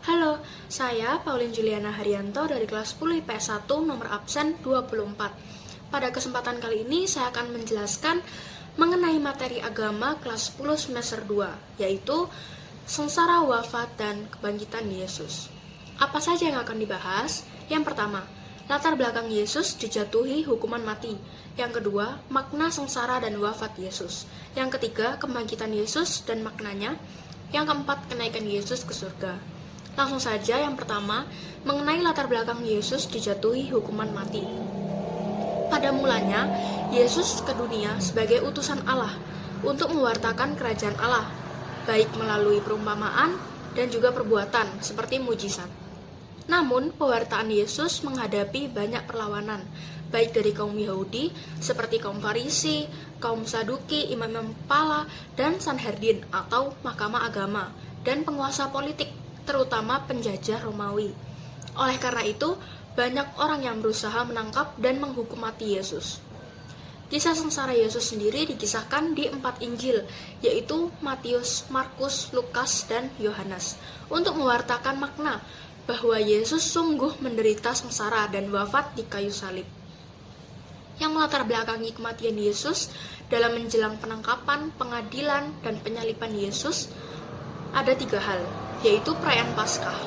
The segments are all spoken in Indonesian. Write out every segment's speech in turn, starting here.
Halo, saya Pauline Juliana Haryanto dari kelas 10 IPS 1 nomor absen 24. Pada kesempatan kali ini saya akan menjelaskan mengenai materi agama kelas 10 semester 2, yaitu sengsara, wafat, dan kebangkitan Yesus. Apa saja yang akan dibahas? Yang pertama, latar belakang Yesus dijatuhi hukuman mati. Yang kedua, makna sengsara dan wafat Yesus. Yang ketiga, kebangkitan Yesus dan maknanya. Yang keempat, kenaikan Yesus ke surga. Langsung saja, yang pertama, mengenai latar belakang Yesus dijatuhi hukuman mati. Pada mulanya, Yesus ke dunia sebagai utusan Allah untuk mewartakan kerajaan Allah, baik melalui perumpamaan dan juga perbuatan seperti mujizat. Namun, pewartaan Yesus menghadapi banyak perlawanan, baik dari kaum Yahudi seperti kaum Farisi, kaum Saduki, imam-imam kepala, dan Sanhedrin atau mahkamah agama, dan penguasa politik, terutama penjajah Romawi. Oleh karena itu, banyak orang yang berusaha menangkap dan menghukum mati Yesus. Kisah sengsara Yesus sendiri dikisahkan di 4 Injil, yaitu Matius, Markus, Lukas, dan Yohanes, untuk mewartakan makna bahwa Yesus sungguh menderita sengsara dan wafat di kayu salib. Yang melatar belakangi kematian Yesus dalam menjelang penangkapan, pengadilan, dan penyaliban Yesus ada 3 hal, yaitu perayaan Paskah.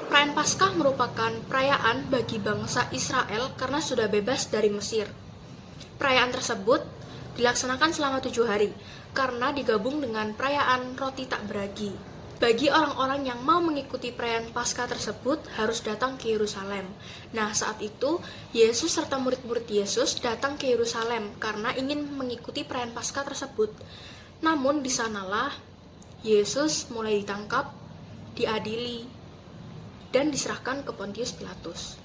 Perayaan Paskah merupakan perayaan bagi bangsa Israel karena sudah bebas dari Mesir. Perayaan tersebut dilaksanakan selama 7 hari karena digabung dengan perayaan roti tak beragi. Bagi orang-orang yang mau mengikuti perayaan Paskah tersebut harus datang ke Yerusalem. Nah, saat itu Yesus serta murid-murid Yesus datang ke Yerusalem karena ingin mengikuti perayaan Paskah tersebut. Namun di sanalah Yesus mulai ditangkap, diadili, dan diserahkan ke Pontius Pilatus.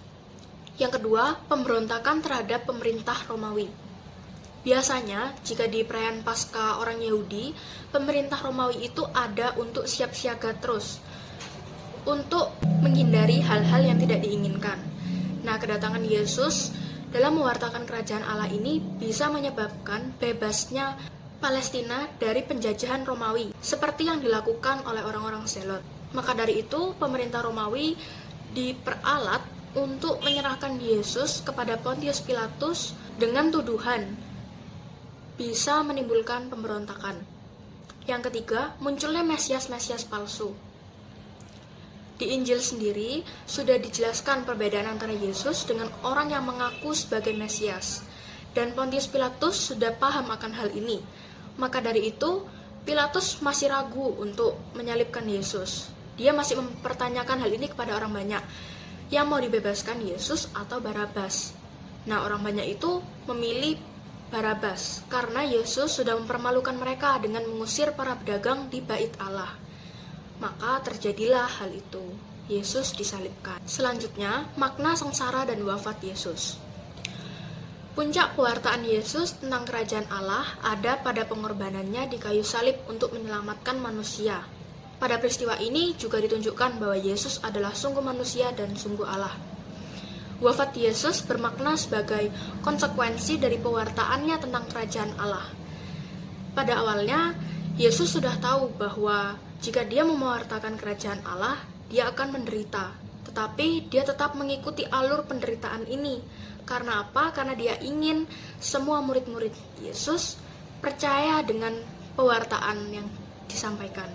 Yang kedua, pemberontakan terhadap pemerintah Romawi. Biasanya, jika di perayaan Paskah orang Yahudi, pemerintah Romawi itu ada untuk siap siaga terus, untuk menghindari hal-hal yang tidak diinginkan. Nah, kedatangan Yesus dalam mewartakan kerajaan Allah ini bisa menyebabkan bebasnya Palestina dari penjajahan Romawi, seperti yang dilakukan oleh orang-orang Zelot. Maka dari itu, pemerintah Romawi diperalat untuk menyerahkan Yesus kepada Pontius Pilatus dengan tuduhan bisa menimbulkan pemberontakan. Yang ketiga, munculnya Mesias-Mesias palsu. Di Injil sendiri sudah dijelaskan perbedaan antara Yesus dengan orang yang mengaku sebagai Mesias, dan Pontius Pilatus sudah paham akan hal ini. Maka dari itu, Pilatus masih ragu untuk menyalibkan Yesus. Dia masih mempertanyakan hal ini kepada orang banyak, yang mau dibebaskan Yesus atau Barabas. Nah, orang banyak itu memilih Barabas karena Yesus sudah mempermalukan mereka dengan mengusir para pedagang di bait Allah. Maka terjadilah hal itu. Yesus disalibkan. Selanjutnya, makna sengsara dan wafat Yesus. Puncak pewartaan Yesus tentang kerajaan Allah ada pada pengorbanannya di kayu salib untuk menyelamatkan manusia. Pada peristiwa ini juga ditunjukkan bahwa Yesus adalah sungguh manusia dan sungguh Allah. Wafat Yesus bermakna sebagai konsekuensi dari pewartaannya tentang kerajaan Allah. Pada awalnya, Yesus sudah tahu bahwa jika dia mewartakan kerajaan Allah, dia akan menderita. Tetapi dia tetap mengikuti alur penderitaan ini. Karena apa? Karena dia ingin semua murid-murid Yesus percaya dengan pewartaan yang disampaikan.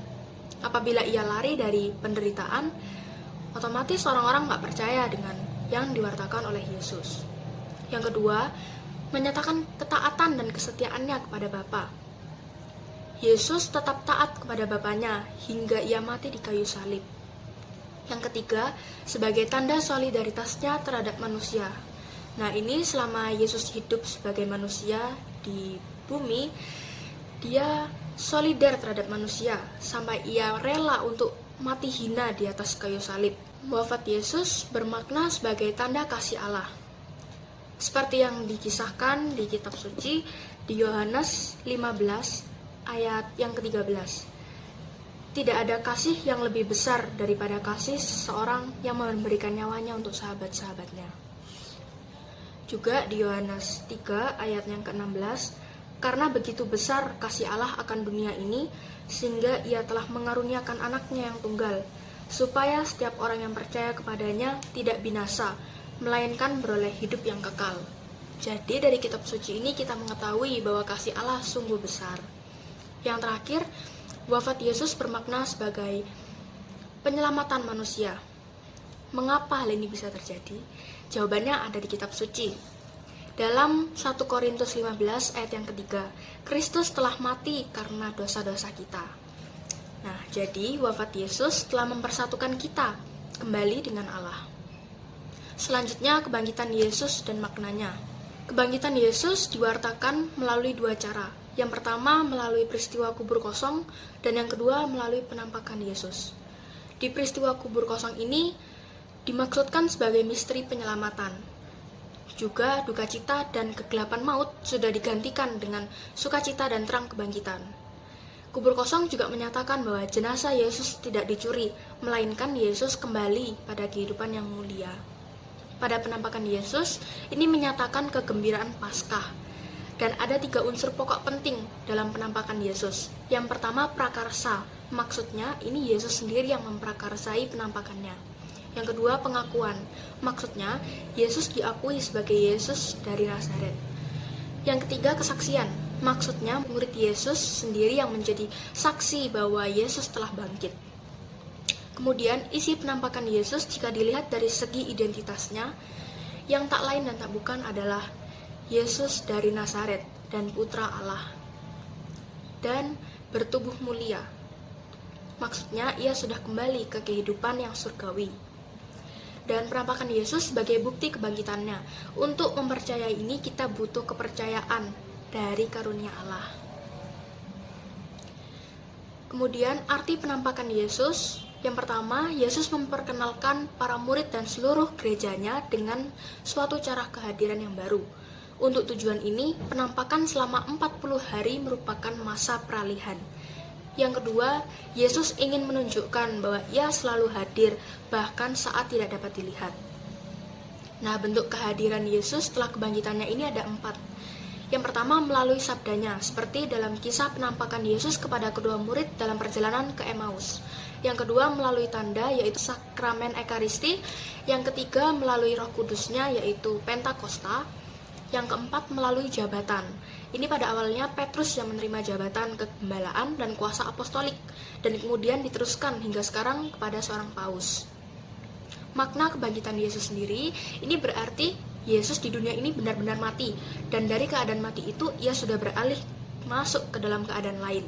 Apabila ia lari dari penderitaan, otomatis orang-orang gak percaya dengan yang diwartakan oleh Yesus. Yang kedua, menyatakan ketaatan dan kesetiaannya kepada Bapa. Yesus tetap taat kepada Bapanya hingga ia mati di kayu salib. Yang ketiga, sebagai tanda solidaritasnya terhadap manusia. Nah, ini selama Yesus hidup sebagai manusia di bumi, dia solidar terhadap manusia sampai ia rela untuk mati hina di atas kayu salib. Wafat Yesus bermakna sebagai tanda kasih Allah. Seperti yang dikisahkan di kitab suci di Yohanes 15 ayat yang ke-13. Tidak ada kasih yang lebih besar daripada kasih seseorang yang memberikan nyawanya untuk sahabat-sahabatnya. Juga di Yohanes 3 ayat yang ke-16, karena begitu besar kasih Allah akan dunia ini, sehingga ia telah mengaruniakan anaknya yang tunggal, supaya setiap orang yang percaya kepadanya tidak binasa, melainkan beroleh hidup yang kekal. Jadi dari kitab suci ini kita mengetahui bahwa kasih Allah sungguh besar. Yang terakhir, wafat Yesus bermakna sebagai penyelamatan manusia. Mengapa hal ini bisa terjadi? Jawabannya ada di kitab suci. Dalam 1 Korintus 15 ayat yang ketiga, Kristus telah mati karena dosa-dosa kita. Nah, jadi wafat Yesus telah mempersatukan kita kembali dengan Allah. Selanjutnya, kebangkitan Yesus dan maknanya. Kebangkitan Yesus diwartakan melalui dua cara. Yang pertama melalui peristiwa kubur kosong, dan yang kedua melalui penampakan Yesus. Di peristiwa kubur kosong ini dimaksudkan sebagai misteri penyelamatan. Juga duka cita dan kegelapan maut sudah digantikan dengan sukacita dan terang kebangkitan. Kubur kosong juga menyatakan bahwa jenazah Yesus tidak dicuri, melainkan Yesus kembali pada kehidupan yang mulia. Pada penampakan Yesus, ini menyatakan kegembiraan Paskah. Dan ada 3 unsur pokok penting dalam penampakan Yesus. Yang pertama, prakarsa. Maksudnya, ini Yesus sendiri yang memprakarsai penampakannya. Yang kedua, pengakuan. Maksudnya, Yesus diakui sebagai Yesus dari Nazaret. Yang ketiga, kesaksian. Maksudnya, murid Yesus sendiri yang menjadi saksi bahwa Yesus telah bangkit. Kemudian, isi penampakan Yesus jika dilihat dari segi identitasnya, yang tak lain dan tak bukan adalah Yesus dari Nazaret dan Putra Allah. Dan bertubuh mulia. Maksudnya, ia sudah kembali ke kehidupan yang surgawi. Dan penampakan Yesus sebagai bukti kebangkitannya. Untuk mempercayai ini, kita butuh kepercayaan dari karunia Allah. Kemudian arti penampakan Yesus, yang pertama, Yesus memperkenalkan para murid dan seluruh gerejanya dengan suatu cara kehadiran yang baru. Untuk tujuan ini, penampakan selama 40 hari merupakan masa peralihan. Yang kedua, Yesus ingin menunjukkan bahwa ia selalu hadir, bahkan saat tidak dapat dilihat. Nah, bentuk kehadiran Yesus setelah kebangkitannya ini ada 4. Yang pertama melalui sabdanya, seperti dalam kisah penampakan Yesus kepada kedua murid dalam perjalanan ke Emmaus. Yang kedua melalui tanda, yaitu sakramen Ekaristi. Yang ketiga melalui Roh Kudusnya, yaitu Pentakosta. Yang keempat melalui jabatan. Ini pada awalnya Petrus yang menerima jabatan kegembalaan dan kuasa apostolik, dan kemudian diteruskan hingga sekarang kepada seorang paus. Makna kebangkitan Yesus sendiri, ini berarti Yesus di dunia ini benar-benar mati, dan dari keadaan mati itu ia sudah beralih masuk ke dalam keadaan lain.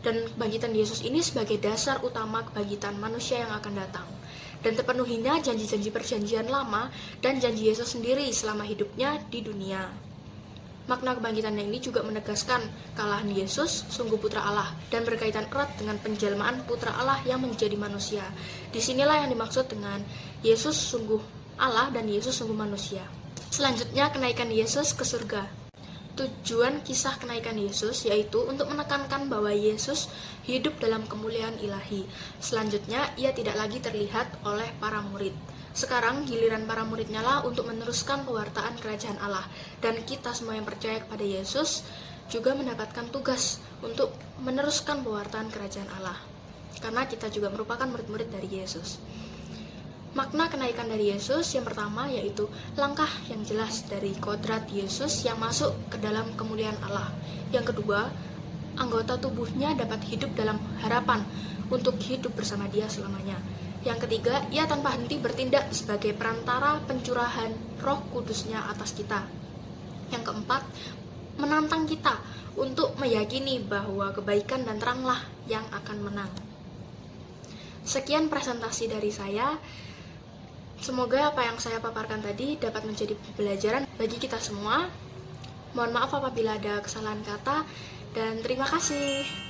Dan kebangkitan Yesus ini sebagai dasar utama kebangkitan manusia yang akan datang. Dan terpenuhinya janji-janji perjanjian lama dan janji Yesus sendiri selama hidupnya di dunia. Makna kebangkitannya ini juga menegaskan kealahan Yesus sungguh putra Allah dan berkaitan erat dengan penjelmaan putra Allah yang menjadi manusia. Disinilah yang dimaksud dengan Yesus sungguh Allah dan Yesus sungguh manusia. Selanjutnya, kenaikan Yesus ke surga. Tujuan kisah kenaikan Yesus yaitu untuk menekankan bahwa Yesus hidup dalam kemuliaan ilahi. Selanjutnya, ia tidak lagi terlihat oleh para murid. Sekarang giliran para muridnya lah untuk meneruskan pewartaan kerajaan Allah. Dan kita semua yang percaya kepada Yesus juga mendapatkan tugas untuk meneruskan pewartaan kerajaan Allah. Karena kita juga merupakan murid-murid dari Yesus. Makna kenaikan dari Yesus yang pertama yaitu langkah yang jelas dari kodrat Yesus yang masuk ke dalam kemuliaan Allah. Yang kedua, anggota tubuhnya dapat hidup dalam harapan untuk hidup bersama Dia selamanya. Yang ketiga, ia tanpa henti bertindak sebagai perantara pencurahan Roh Kudusnya atas kita. Yang keempat, menantang kita untuk meyakini bahwa kebaikan dan teranglah yang akan menang. Sekian presentasi dari saya. Semoga apa yang saya paparkan tadi dapat menjadi pembelajaran bagi kita semua. Mohon maaf apabila ada kesalahan kata, dan terima kasih.